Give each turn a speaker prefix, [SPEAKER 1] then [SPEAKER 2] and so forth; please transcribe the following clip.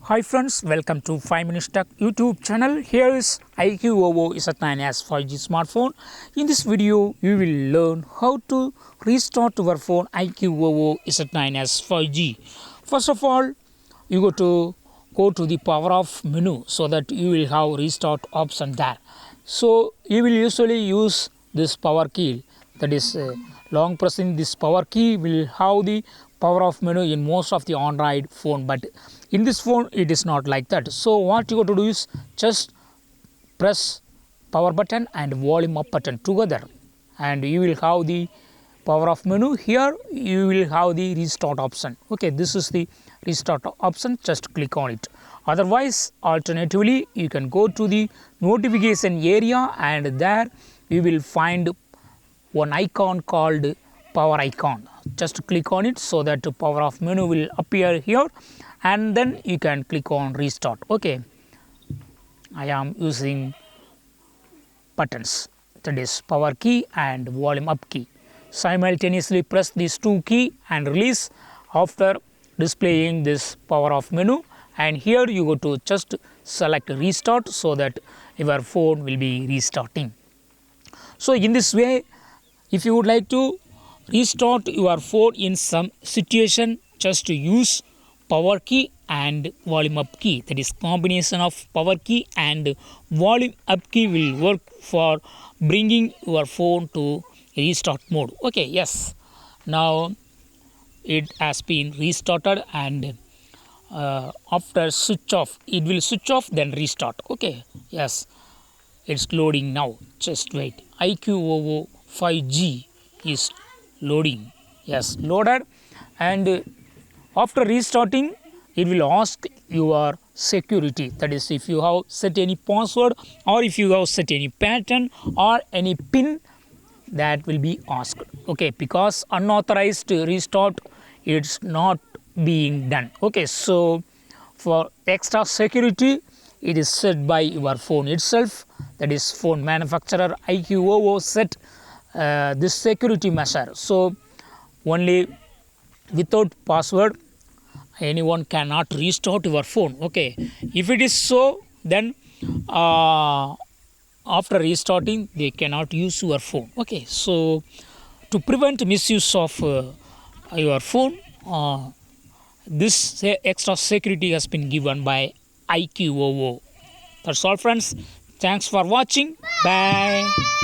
[SPEAKER 1] Hi friends, welcome to 5 Minutes Tech YouTube channel. Here is iQOO Z9s 5G smartphone. In this video, you will learn how to restart your phone iQOO Z9s 5G. First of all, you go to the power off menu so that you will have restart option there. So you will usually use this power key, that is long pressing this power key will have the power off menu in most of the Android phone, but in this phone it is not like that. So what you got to do is just press power button and volume up button together and you will have the power off menu. Here you will have the restart option. Okay, this is the restart option, just click on it. Otherwise, alternatively, you can go to the notification area and there you will find one icon called power icon. Just click on it so that the power off menu will appear here and then you can click on restart. Okay, I am using buttons, that is power key and volume up key. Simultaneously press these two key and release after displaying this power off menu, and here you go to just select restart so that your phone will be restarting. So in this way, if you would like to restart your phone in some situation, just use power key and volume up key. That is combination of power key and volume up key will work for bringing your phone to restart mode. Okay, yes, now it has been restarted and after switch off, it will switch off then restart. Okay, yes, it's loading now, just wait. iQOO 5G is loading. Yes, loaded, and after restarting it will ask your security, that is if you have set any password or if you have set any pattern or any pin, that will be asked. Okay, because unauthorized restart it's not being done. Okay, so for extra security it is set by your phone itself, that is phone manufacturer iQOO set this security measure. So only without password anyone cannot restart your phone. Okay, if it is so, then after restarting they cannot use your phone. Okay, so to prevent misuse of your phone, this extra security has been given by iQOO. That's all friends, thanks for watching, bye.